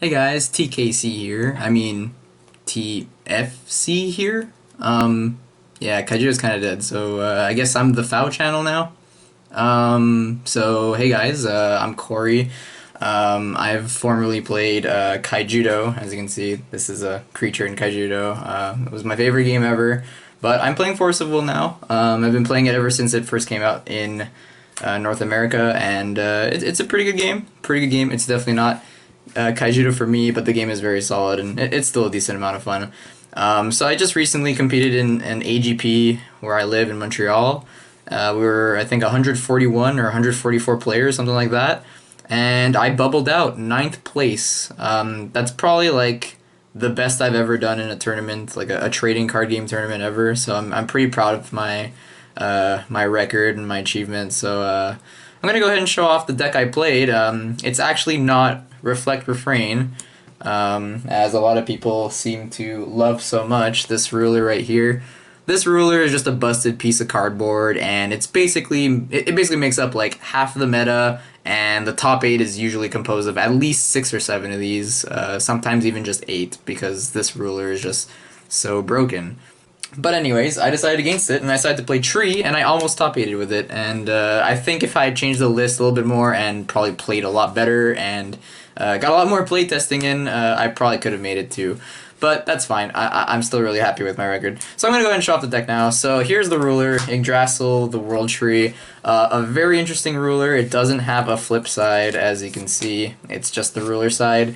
Hey guys, TKC here. I mean, TFC here. Yeah, Kaijudo's kind of dead, so I guess I'm the FoW channel now. So hey guys, I'm Cory. I've formerly played Kaijudo. As you can see, this is a creature in Kaijudo. It was my favorite game ever, but I'm playing Force of Will now. I've been playing it ever since it first came out in North America, and it's a pretty good game. Pretty good game. It's definitely not Kaijudo for me, but the game is very solid, and it's still a decent amount of fun. So I just recently competed in an AGP where I live in Montreal. We were, I think, 141 or 144 players, something like that. And I bubbled out ninth place. That's probably like the best I've ever done in a tournament, like a trading card game tournament ever. So I'm pretty proud of my record and my achievements. So I'm gonna go ahead and show off the deck I played. It's actually not Refrain, as a lot of people seem to love so much. This ruler right here. This ruler is just a busted piece of cardboard, and it basically makes up like half of the meta, and the top 8 is usually composed of at least 6 or 7 of these, sometimes even just 8, because this ruler is just so broken. But anyways, I decided against it, and I decided to play Tree, and I almost top 8'd with it, and I think if I had changed the list a little bit more and probably played a lot better and got a lot more playtesting in, I probably could have made it too. But that's fine. I'm still really happy with my record. So I'm going to go ahead and show off the deck now. So here's the ruler, Yggdrasil, the World Tree. A very interesting ruler. It doesn't have a flip side, as you can see. It's just the ruler side.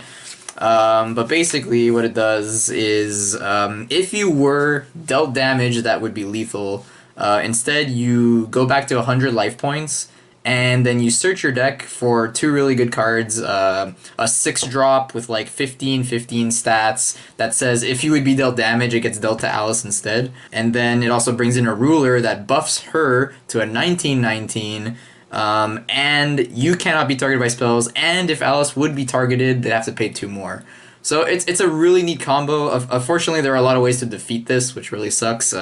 But basically what it does is if you were dealt damage that would be lethal, instead you go back to 100 life points, and then you search your deck for 2 really good cards, a 6-drop with like 15/15 stats that says if you would be dealt damage, it gets dealt to Alice instead. And then it also brings in a ruler that buffs her to a 19/19, and you cannot be targeted by spells, and if Alice would be targeted, they'd have to pay 2 more. So it's a really neat combo. Unfortunately, there are a lot of ways to defeat this, which really sucks.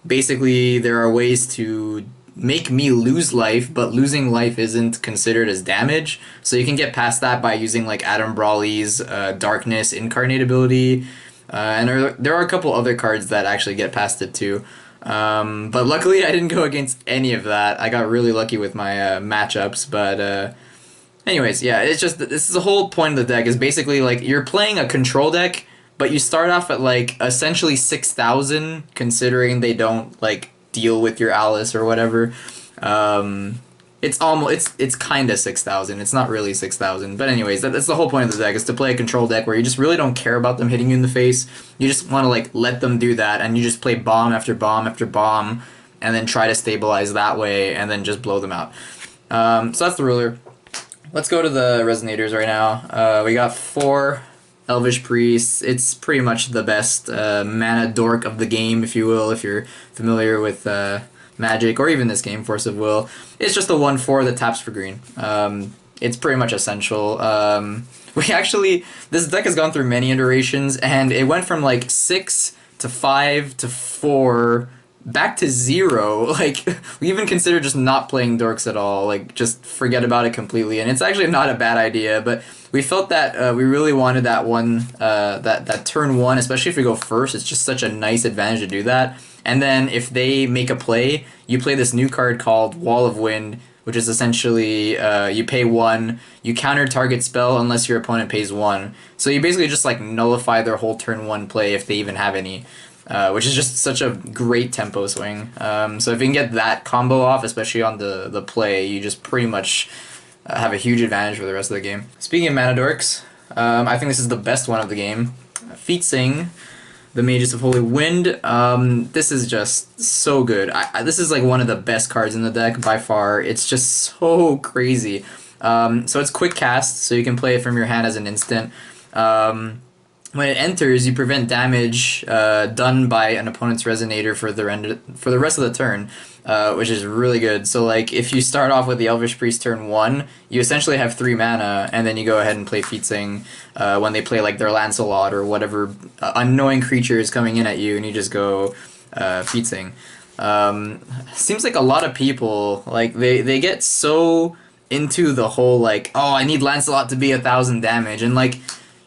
Basically, there are ways to make me lose life, but losing life isn't considered as damage, so you can get past that by using like Adam Brawley's Darkness Incarnate ability, and there are a couple other cards that actually get past it too. But luckily I didn't go against any of that. I got really lucky with my matchups, but anyways, yeah, it's just, this is the whole point of the deck, is basically like you're playing a control deck, but you start off at like essentially 6,000, considering they don't like deal with your Alice or whatever. It's kind of 6,000. It's not really 6,000, but anyways, that's the whole point of the deck, is to play a control deck where you just really don't care about them hitting you in the face. You just want to like let them do that, and you just play bomb after bomb after bomb, and then try to stabilize that way, and then just blow them out. So that's the ruler. Let's go to the resonators right now. We got 4 Elvish Priest. It's pretty much the best mana dork of the game, if you will, if you're familiar with Magic, or even this game, Force of Will. It's just the 1/4 that taps for green. It's pretty much essential. This deck has gone through many iterations, and it went from like 6 to 5 to 4 back to 0. Like, we even considered just not playing dorks at all, like just forget about it completely, and it's actually not a bad idea, but we felt that we really wanted that one, that turn 1, especially if we go first. It's just such a nice advantage to do that. And then if they make a play, you play this new card called Wall of Wind, which is essentially you pay 1, you counter target spell unless your opponent pays 1. So you basically just like nullify their whole turn 1 play if they even have any. Which is just such a great tempo swing. So if you can get that combo off, especially on the play, you just pretty much have a huge advantage for the rest of the game. Speaking of mana dorks, I think this is the best one of the game. Fiethsing, the Magus of Holy Wind. This is just so good. This is like one of the best cards in the deck by far. It's just so crazy. So it's quick cast, so you can play it from your hand as an instant. When it enters, you prevent damage done by an opponent's resonator for the rest of the turn, which is really good. So like if you start off with the Elvish Priest turn 1, you essentially have 3 mana, and then you go ahead and play Fiethsing when they play like their Lancelot or whatever unknowing creature is coming in at you, and you just go Fiethsing. Seems like a lot of people, like they get so into the whole like, oh, I need Lancelot to be 1,000 damage, and like,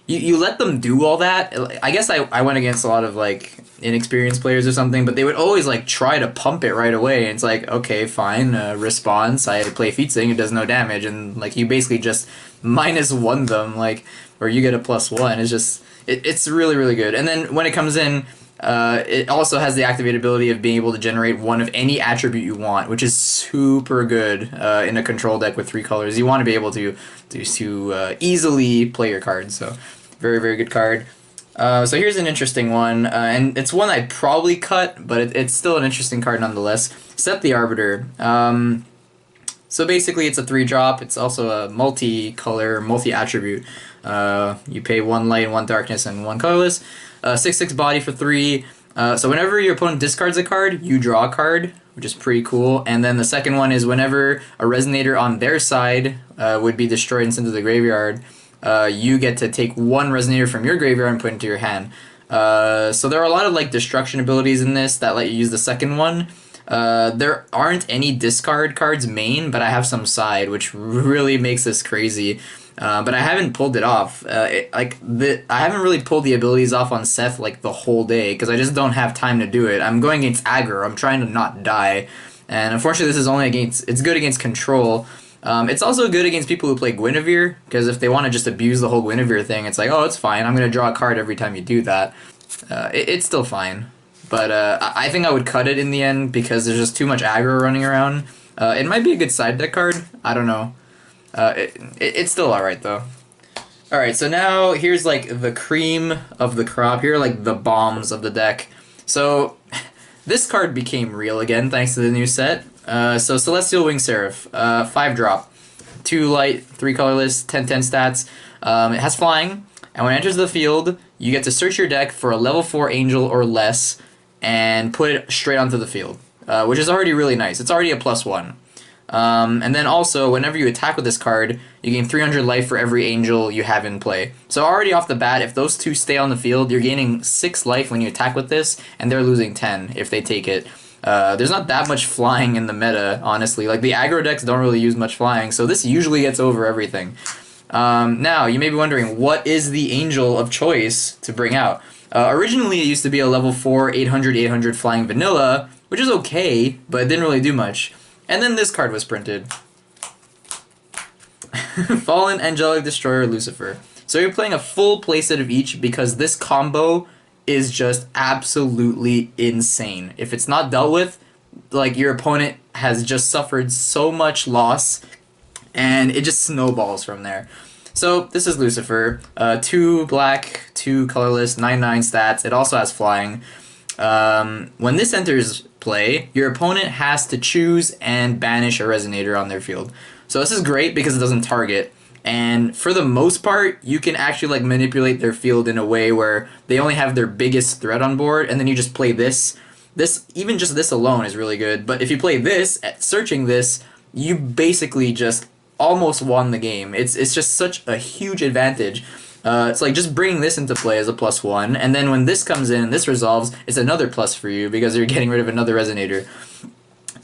you let them do all that. I guess I went against a lot of like inexperienced players or something, but they would always like try to pump it right away. And it's like, okay, fine, response. I play Fiethsing, it does no damage, and like you basically just -1 them, like, or you get a +1. It's just it's really really good. And then when it comes in, it also has the activated ability of being able to generate one of any attribute you want, which is super good in a control deck with 3 colors. You want to be able to easily play your cards. So very very good card. So here's an interesting one, and it's one I'd probably cut, but it's still an interesting card nonetheless. Seth the Arbiter. So basically it's a 3-drop. It's also a multi-color, multi-attribute. You pay 1 light, 1 darkness, and 1 colorless. 6/6 body for 3. So whenever your opponent discards a card, you draw a card, which is pretty cool. And then the second one is whenever a resonator on their side would be destroyed and sent to the graveyard, you get to take 1 resonator from your graveyard and put it into your hand. So there are a lot of like destruction abilities in this that let you use the second one. There aren't any discard cards main, but I have some side, which really makes this crazy. But I haven't pulled it off. I haven't really pulled the abilities off on Seth like the whole day because I just don't have time to do it. I'm going against aggro. I'm trying to not die, and unfortunately, this is only against. It's good against control. It's also good against people who play Guinevere because if they want to just abuse the whole Guinevere thing, it's like, oh, it's fine. I'm gonna draw a card every time you do that. It's still fine, but I think I would cut it in the end because there's just too much aggro running around. It might be a good side deck card. I don't know. It's still alright though. Alright, so now here's like the cream of the crop. Here are like the bombs of the deck. So this card became real again thanks to the new set. So Celestial Wing Seraph, 5-drop, 2 light, 3 colorless, 10/10 stats. It has flying, and when it enters the field, you get to search your deck for a level 4 angel or less and put it straight onto the field, which is already really nice. It's already a +1. And then also, whenever you attack with this card, you gain 300 life for every angel you have in play. So already off the bat, if those 2 stay on the field, you're gaining 6 life when you attack with this, and they're losing 10 if they take it. There's not that much flying in the meta, honestly. Like, the aggro decks don't really use much flying, so this usually gets over everything. Now, you may be wondering, what is the angel of choice to bring out? Originally, it used to be a level 4, 800 flying vanilla, which is okay, but it didn't really do much. And then this card was printed. Fallen Angelic Destroyer Lucifer. So you're playing a full playset of each because this combo is just absolutely insane. If it's not dealt with, like, your opponent has just suffered so much loss, and it just snowballs from there. So this is Lucifer. 2 black, 2 colorless, 9/9 stats. It also has flying. When this enters play, your opponent has to choose and banish a resonator on their field. So this is great because it doesn't target, and for the most part, you can actually like manipulate their field in a way where they only have their biggest threat on board, and then you just play this. Even just this alone is really good, but if you play this, at searching this, you basically just almost won the game. It's just such a huge advantage. It's like just bringing this into play as a +1, and then when this comes in and this resolves, it's another plus for you because you're getting rid of another resonator.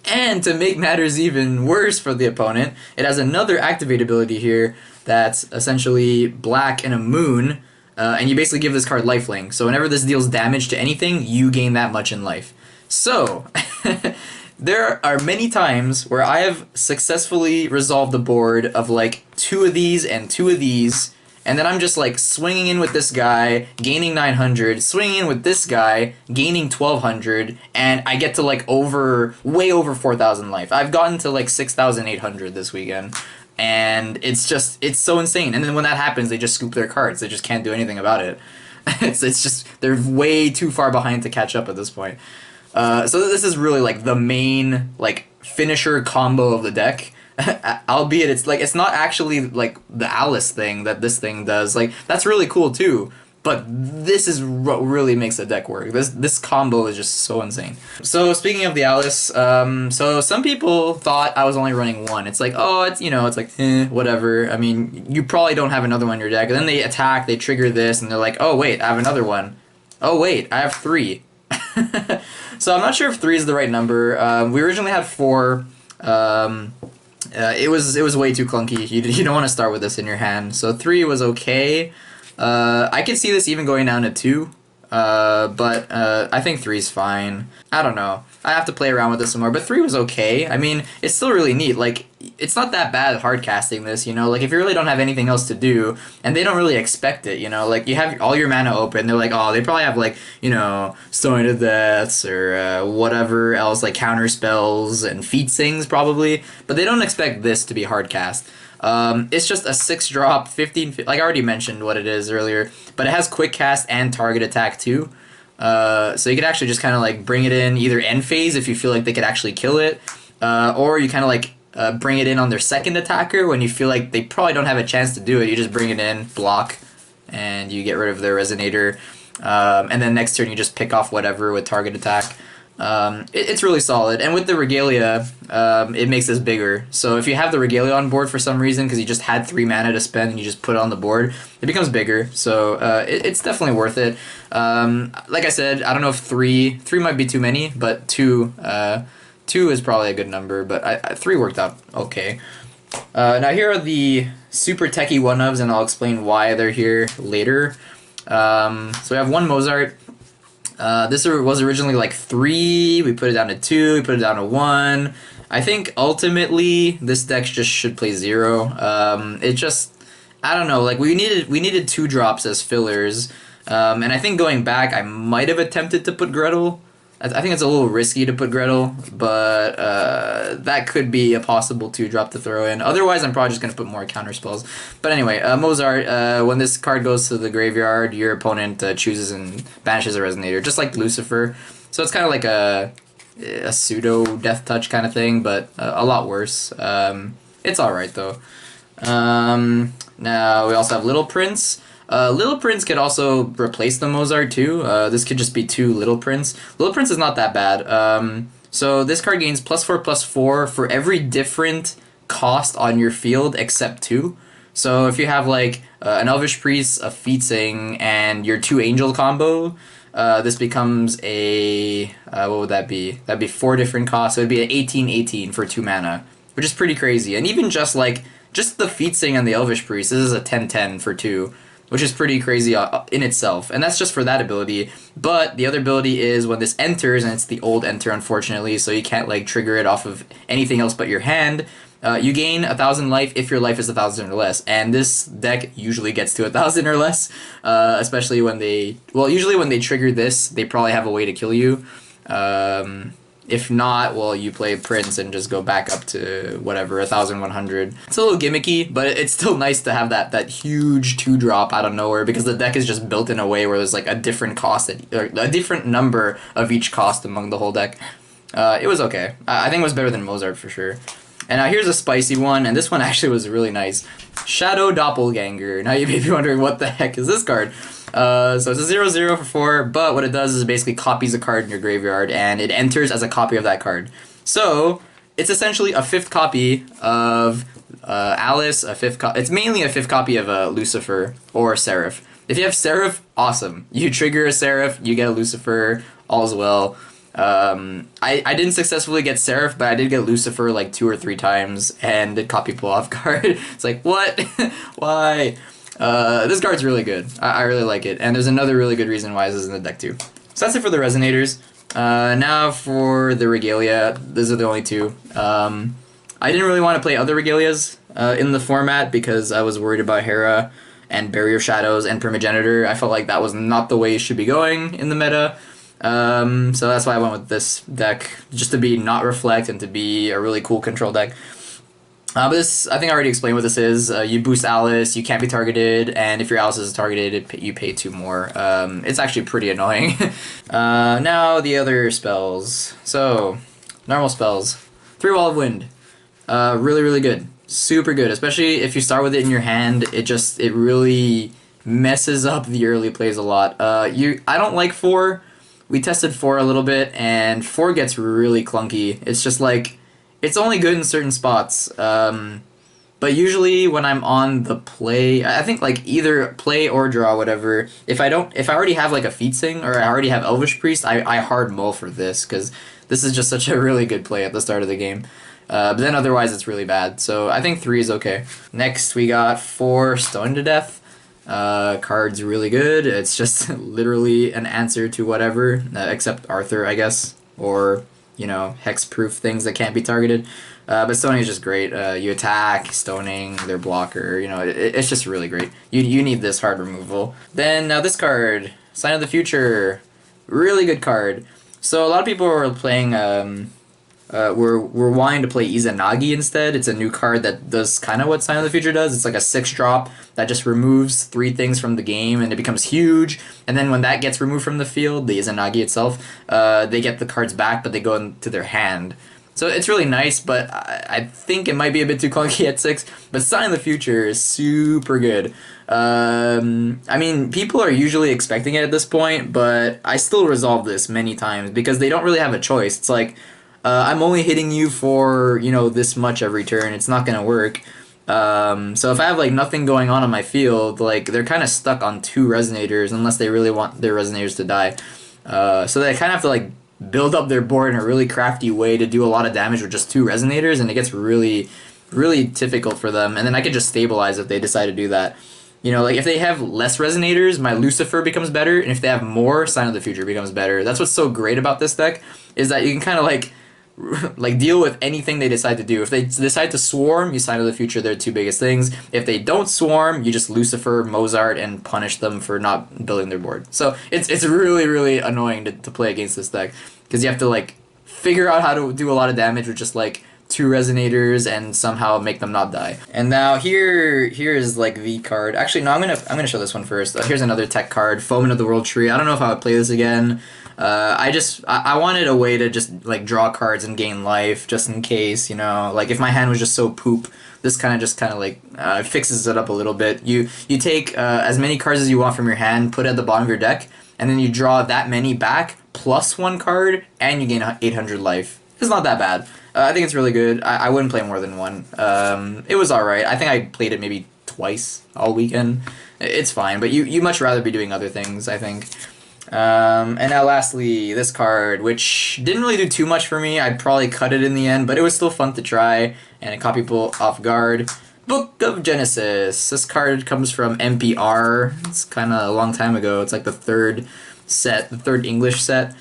And to make matters even worse for the opponent, it has another activate ability here that's essentially black and a moon, and you basically give this card lifelink. So whenever this deals damage to anything, you gain that much in life. So, there are many times where I have successfully resolved the board of like 2 of these and 2 of these, and then I'm just like swinging in with this guy, gaining 900, swinging in with this guy, gaining 1200, and I get to like way over 4,000 life. I've gotten to like 6,800 this weekend, and it's so insane. And then when that happens, they just scoop their cards. They just can't do anything about it. It's just, they're way too far behind to catch up at this point. So this is really like the main like finisher combo of the deck. Albeit it's not actually like the Alice thing that this thing does. Like, that's really cool too, but this is what really makes the deck work. This combo is just so insane. So speaking of the Alice, so some people thought I was only running 1. It's like, oh, it's like whatever. I mean, you probably don't have another one in your deck. And then they attack, they trigger this, and they're like, oh wait, I have another one. Oh wait, I have 3. So I'm not sure if 3 is the right number. We originally had 4. It was way too clunky. You don't want to start with this in your hand. So 3 was okay. I could see this even going down to 2. But I think 3 is fine. I don't know. I have to play around with this some more, but 3 was okay. I mean, it's still really neat. Like, it's not that bad hard casting this, you know? Like, if you really don't have anything else to do, and they don't really expect it, you know? Like, you have all your mana open, they're like, oh, they probably have, like, you know, Stone to Deaths, or whatever else, like, counter spells, and Fiethsings, probably. But they don't expect this to be hard cast. It's just a 6-drop, 15, like I already mentioned what it is earlier, but it has quick cast and target attack too. So you could actually just kind of like bring it in either end phase if you feel like they could actually kill it, or you kind of like bring it in on their second attacker when you feel like they probably don't have a chance to do it. You just bring it in, block, and you get rid of their resonator, and then next turn you just pick off whatever with target attack. It's really solid, and with the Regalia, it makes this bigger. So if you have the Regalia on board for some reason, because you just had 3 mana to spend and you just put it on the board, it becomes bigger. So it's definitely worth it. Like I said, I don't know if 3 might be too many, but 2 is probably a good number. But 3 worked out okay. Now here are the super techie one-ofs, and I'll explain why they're here later. So we have 1 Mozart. This was originally like 3, we put it down to 2, we put it down to 1. I think ultimately this deck just should play 0. It just, I don't know, like we needed 2 drops as fillers, and I think going back I might have attempted to put Gretel. I think it's a little risky to put Gretel, but that could be a possible 2-drop to throw in. Otherwise, I'm probably just going to put more counter spells. But anyway, Mozart, when this card goes to the graveyard, your opponent chooses and banishes a Resonator, just like Lucifer. So it's kind of like a pseudo Death Touch kind of thing, but a lot worse. It's alright, though. Now, we also have Little Prince. Little Prince could also replace the Mozart too. This could just be 2 Little Prince. Little Prince is not that bad. So this card gains +4/+4 for every different cost on your field except 2. So if you have like an Elvish Priest, a Fiethsing, and your 2 Angel combo, this becomes a, what would that be? That'd be 4 different costs. So it'd be an 18/18 for 2 mana, which is pretty crazy. And even just the Fiethsing and the Elvish Priest, this is a 10/10 for 2. Which is pretty crazy in itself, and that's just for that ability. But the other ability is when this enters, and it's the old enter, unfortunately, so you can't like trigger it off of anything else but your hand. You gain 1,000 life if your life is 1,000 or less, and this deck usually gets to 1,000 or less, especially when usually when they trigger this, they probably have a way to kill you. If not, well, you play Prince and just go back up to whatever, 1,100. It's a little gimmicky, but it's still nice to have that huge 2-drop out of nowhere, because the deck is just built in a way where there's like a different cost, or a different number of each cost among the whole deck. It was okay. I think it was better than Mozart for sure. And now here's a spicy one, and this one actually was really nice. Shadow Doppelganger. Now you may be wondering, what the heck is this card? So it's a 0/0 for 4, but what it does is it basically copies a card in your graveyard, and it enters as a copy of that card. So it's essentially a 5th copy of Alice, it's mainly a 5th copy of Lucifer or Seraph. If you have Seraph, awesome. You trigger a Seraph, you get a Lucifer, all's well. I didn't successfully get Seraph, but I did get Lucifer like 2 or 3 times, and did copy pull off guard. It's like, what? Why? This card's really good. I really like it, and there's another really good reason why this is in the deck too. So that's it for the Resonators. Now for the Regalia, these are the only 2. I didn't really want to play other Regalias in the format because I was worried about Hera and Barrier Shadows and Primogenitor. I felt like that was not the way it should be going in the meta. So that's why I went with this deck, just to be not Reflect and to be a really cool control deck. But this, I think I already explained what this is. You boost Alice, you can't be targeted, and if your Alice is targeted, you pay 2 more. It's actually pretty annoying. Now the other spells. So, normal spells. 3 Wall of Wind. Really, really good. Super good, especially if you start with it in your hand. It really messes up the early plays a lot. I don't like 4. We tested 4 a little bit, and 4 gets really clunky. It's just like, it's only good in certain spots, but usually when I'm on the play, I think like either play or draw, whatever, if I already have like a Fiethsing or I already have Elvish Priest, I hard mull for this, because this is just such a really good play at the start of the game. But then otherwise it's really bad, so I think 3 is okay. Next we got 4 Stone to Death. Card's really good. It's just literally an answer to whatever, except Arthur, I guess, or, you know, hex-proof things that can't be targeted. But stoning is just great. You attack, stoning, their blocker, you know, it's just really great. You need this hard removal. Then, now this card, Sign of the Future, really good card. So a lot of people are playing, we're wanting to play Izanagi instead. It's a new card that does kind of what Sign of the Future does. It's like a 6-drop that just removes 3 things from the game, and it becomes huge. And then when that gets removed from the field, the Izanagi itself, they get the cards back, but they go into their hand. So it's really nice, but I think it might be a bit too clunky at 6. But Sign of the Future is super good. I mean, people are usually expecting it at this point, but I still resolve this many times because they don't really have a choice. It's like, I'm only hitting you for, you know, this much every turn. It's not going to work. So if I have, like, nothing going on my field, like, they're kind of stuck on 2 Resonators unless they really want their Resonators to die. So they kind of have to, like, build up their board in a really crafty way to do a lot of damage with just 2 Resonators, and it gets really, really difficult for them. And then I could just stabilize if they decide to do that. You know, like, if they have less Resonators, my Lucifer becomes better, and if they have more, Sign of the Future becomes better. That's what's so great about this deck, is that you can kind of, like deal with anything they decide to do. If they decide to swarm, you Sign of the Future, they're 2 biggest things. If they don't swarm, you just Lucifer, Mozart, and punish them for not building their board. So it's really, really annoying to play against this deck, because you have to, like, figure out how to do a lot of damage with just, like, 2 Resonators and somehow make them not die. And now here is, like, the card. Actually, no, I'm gonna show this one first. Here's another tech card, Foeman of the World Tree. I don't know if I would play this again. I wanted a way to just, like, draw cards and gain life, just in case, you know, like, if my hand was just so poop, this kind of like, fixes it up a little bit. You take, as many cards as you want from your hand, put it at the bottom of your deck, and then you draw that many back, plus 1 card, and you gain 800 life. It's not that bad. I think it's really good. I wouldn't play more than 1. It was alright. I think I played it maybe twice all weekend. It's fine, but you much rather be doing other things, I think. And now lastly, this card, which didn't really do too much for me. I'd probably cut it in the end, but it was still fun to try, and it caught people off guard. Book of Genesis. This card comes from MPR. It's kind of a long time ago. It's like the 3rd set, the 3rd English set.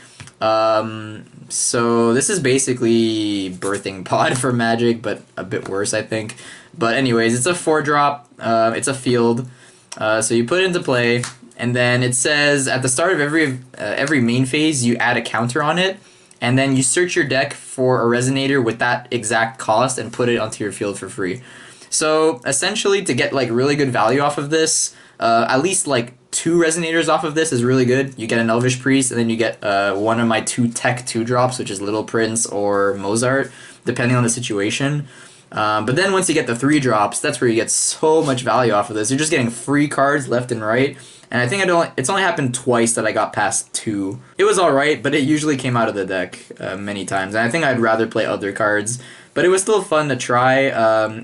So this is basically Birthing Pod for Magic, but a bit worse, I think. But anyways, it's a 4-drop. It's a field. So you put it into play, and then it says at the start of every main phase, you add a counter on it, and then you search your deck for a Resonator with that exact cost and put it onto your field for free. So essentially, to get, like, really good value off of this, at least, like, 2 Resonators off of this is really good. You get an Elvish Priest, and then you get one of my 2 tech 2-drops, which is Little Prince or Mozart, depending on the situation. But then once you get the 3-drops, that's where you get so much value off of this. You're just getting free cards left and right. And I think it's only happened twice that I got past 2. It was alright, but it usually came out of the deck many times. And I think I'd rather play other cards. But it was still fun to try.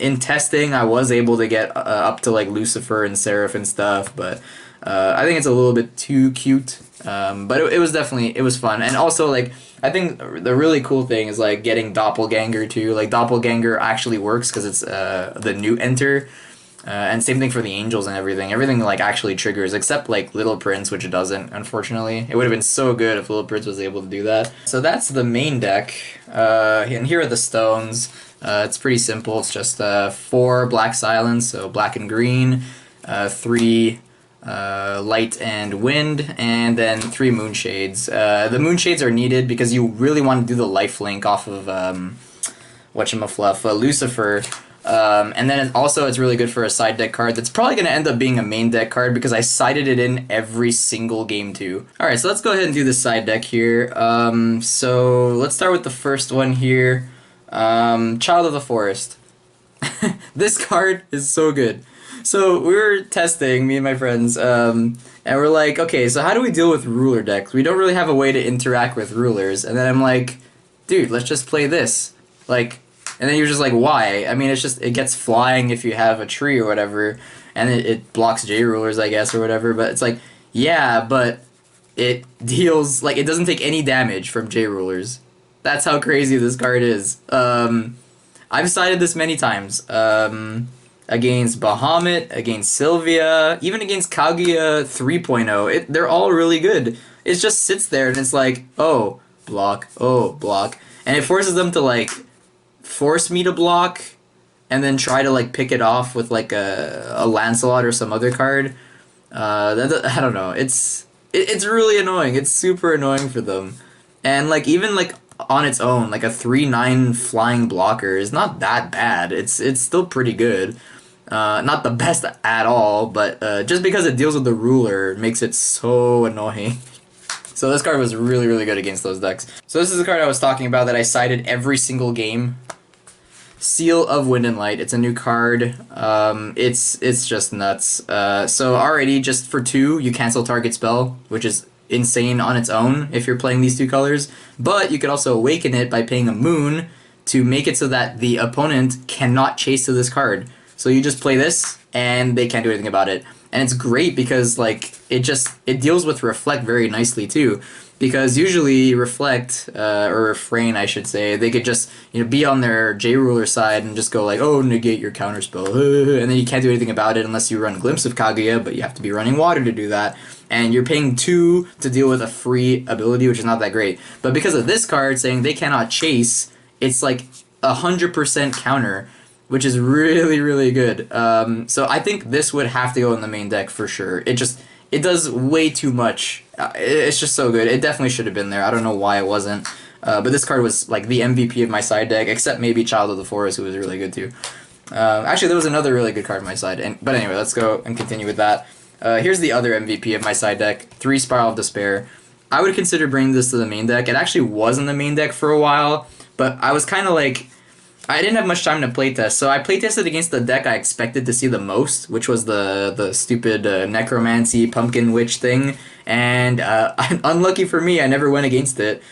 In testing, I was able to get up to, like, Lucifer and Seraph and stuff. But I think it's a little bit too cute. But it was definitely, it was fun. And also, like, I think the really cool thing is, like, getting Doppelganger too. Like, Doppelganger actually works because it's the new enter. And same thing for the angels and everything. Everything, like, actually triggers, except, like, Little Prince, which it doesn't, unfortunately. It would have been so good if Little Prince was able to do that. So that's the main deck. And here are the stones. It's pretty simple. It's just 4 Black Silence, so black and green, 3 light and wind, and then 3 Moonshades. The Moonshades are needed because you really want to do the lifelink off of whatchamafluff, Lucifer. And then it's really good for a side deck card that's probably going to end up being a main deck card because I sided it in every single game too. Alright, so let's go ahead and do the side deck here. So let's start with the first one here. Child of the Forest. This card is so good. So we were testing, me and my friends, and we're like, okay, so how do we deal with ruler decks? We don't really have a way to interact with rulers. And then I'm like, dude, let's just play this. Like, and then you're just like, why? I mean, it gets flying if you have a tree or whatever, and it blocks J-rulers, I guess, or whatever, but it's like, yeah, but it deals, like, it doesn't take any damage from J-rulers. That's how crazy this card is. I've sided this many times. against Bahamut, against Sylvia, even against Kaguya 3.0. They're all really good. It just sits there and it's like, oh, block, oh, block. And it forces them to, like, force me to block and then try to, like, pick it off with, like, a Lancelot or some other card. I don't know. It's really annoying. It's super annoying for them. And, like, even, like, on its own, like, a 3/9 flying blocker is not that bad. It's still pretty good. Not the best at all, but just because it deals with the ruler makes it so annoying. So this card was really, really good against those decks. So this is the card I was talking about that I sided every single game. Seal of Wind and Light. It's a new card. It's just nuts. So already, just for 2, you cancel target spell, which is insane on its own if you're playing these 2 colors. But you could also awaken it by paying a moon to make it so that the opponent cannot chase to this card. So you just play this, and they can't do anything about it. And it's great because, like, it deals with Reflect very nicely too. Because usually Reflect, or Refrain I should say, they could just, you know, be on their J-Ruler side and just go like, oh, negate your counterspell, and then you can't do anything about it unless you run Glimpse of Kaguya, but you have to be running Water to do that. And you're paying 2 to deal with a free ability, which is not that great. But because of this card saying they cannot chase, it's like 100% counter, which is really, really good. So I think this would have to go in the main deck for sure. It does way too much. It's just so good. It definitely should have been there. I don't know why it wasn't. But this card was like the MVP of my side deck, except maybe Child of the Forest, who was really good too. Actually, there was another really good card on my side. But anyway, let's go and continue with that. Here's the other MVP of my side deck, 3 Spiral of Despair. I would consider bringing this to the main deck. It actually was in the main deck for a while, but I was kind of like, I didn't have much time to playtest, so I playtested against the deck I expected to see the most, which was the stupid Necromancy Pumpkin Witch thing, and unlucky for me, I never went against it.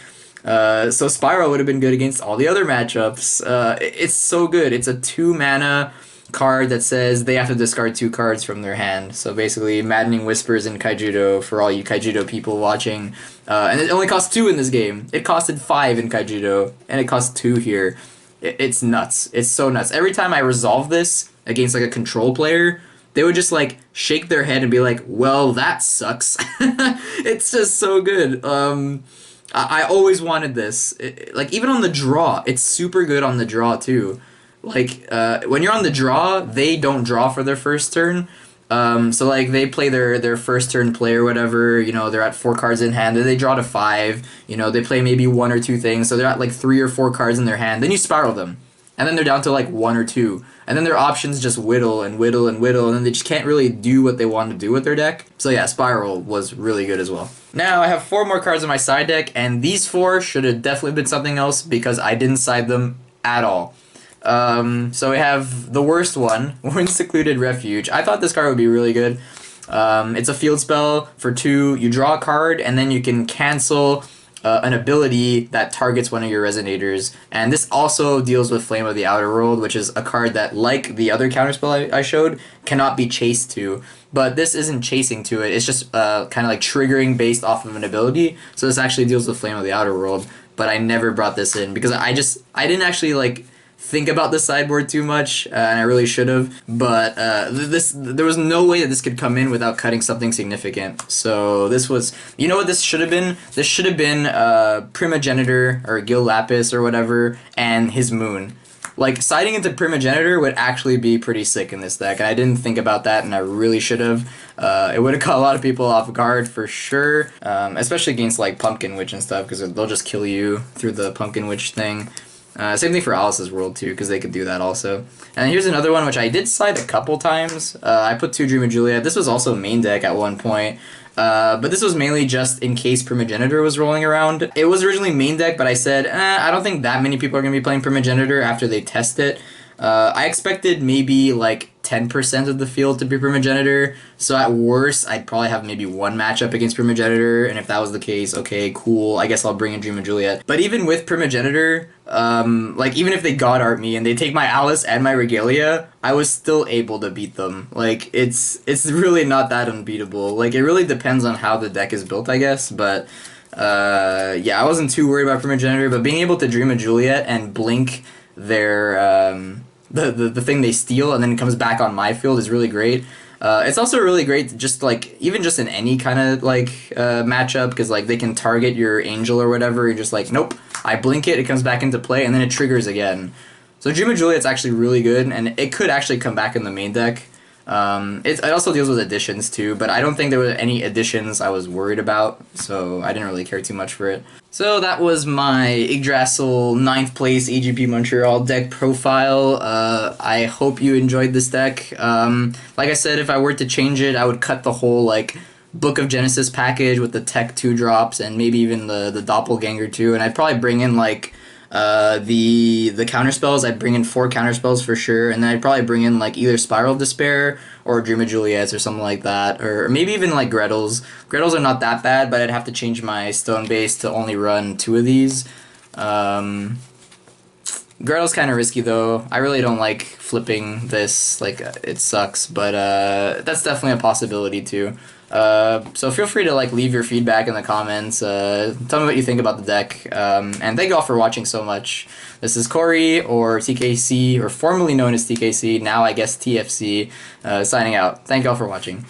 So Spiral would have been good against all the other matchups. It's so good. It's a 2-mana card that says they have to discard 2 cards from their hand. So basically, Maddening Whispers and Kaijudo for all you Kaijudo people watching. And it only costs 2 in this game. It costed 5 in Kaijudo, and it costs 2 here. It's nuts. It's so nuts. Every time I resolve this against like a control player, they would just like shake their head and be like, well, that sucks. It's just so good. I always wanted this. Like even on the draw, it's super good on the draw too. Like when you're on the draw, they don't draw for their first turn. So like they play their first turn play or whatever, you know, they're at 4 cards in hand, then they draw to 5, you know, they play maybe 1 or 2 things, so they're at like 3 or 4 cards in their hand, then you spiral them, and then they're down to like 1 or 2, and then their options just whittle and whittle and whittle, and then they just can't really do what they want to do with their deck. So yeah, Spiral was really good as well. Now I have 4 more cards in my side deck, and these 4 should have definitely been something else because I didn't side them at all. So we have the worst one, Wind Secluded Refuge. I thought this card would be really good. It's a field spell for 2. You draw a card, and then you can cancel an ability that targets one of your Resonators. And this also deals with Flame of the Outer World, which is a card that, like the other counterspell I showed, cannot be chased to. But this isn't chasing to it. It's just kind of like triggering based off of an ability. So this actually deals with Flame of the Outer World. But I never brought this in because I didn't actually like think about the sideboard too much, and I really should have, but there was no way that this could come in without cutting something significant. So this was, you know what this should have been? This should have been Primogenitor or Gil Lapis or whatever, and his Moon. Like, siding into Primogenitor would actually be pretty sick in this deck, and I didn't think about that, and I really should have. It would have caught a lot of people off guard for sure, especially against like Pumpkin Witch and stuff, because they'll just kill you through the Pumpkin Witch thing. Same thing for Alice's World too, because they could do that also. And here's another one which I did side a couple times. I put 2 Dream of Juliet. This was also main deck at one point. But this was mainly just in case Primogenitor was rolling around. It was originally main deck, but I said, I don't think that many people are going to be playing Primogenitor after they test it. I expected maybe like 10% of the field to be Primogenitor, so at worst, I'd probably have maybe 1 matchup against Primogenitor, and if that was the case, okay, cool, I guess I'll bring in Dream of Juliet. But even with Primogenitor, like, even if they God Art me and they take my Alice and my Regalia, I was still able to beat them. Like, it's really not that unbeatable. Like, it really depends on how the deck is built, I guess, but yeah, I wasn't too worried about Primogenitor, but being able to Dream of Juliet and blink their the thing they steal and then it comes back on my field is really great. It's also really great just like even just in any kind of like matchup because like they can target your angel or whatever. You're just like nope, I blink it, it comes back into play, and then it triggers again. So Dream of Juliet's actually really good, and it could actually come back in the main deck. It also deals with additions too, but I don't think there were any additions I was worried about, so I didn't really care too much for it. So that was my Yggdrasil 9th place AGP Montreal deck profile. I hope you enjoyed this deck. Like I said, if I were to change it, I would cut the whole like Book of Genesis package with the tech 2-drops and maybe even the Doppelganger too, and I'd probably bring in like the counter spells. I'd bring in 4 counter spells for sure, and then I'd probably bring in like either Spiral of Despair or Dream of Juliet's or something like that, or maybe even like Gretel's. Gretel's are not that bad, but I'd have to change my stone base to only run 2 of these. Gretel's kind of risky though. I really don't like flipping this, like it sucks, but that's definitely a possibility too. So feel free to like leave your feedback in the comments. Tell me what you think about the deck. And thank you all for watching so much. This is Cory, or TKC, or formerly known as TKC, now I guess TFC, signing out. Thank you all for watching.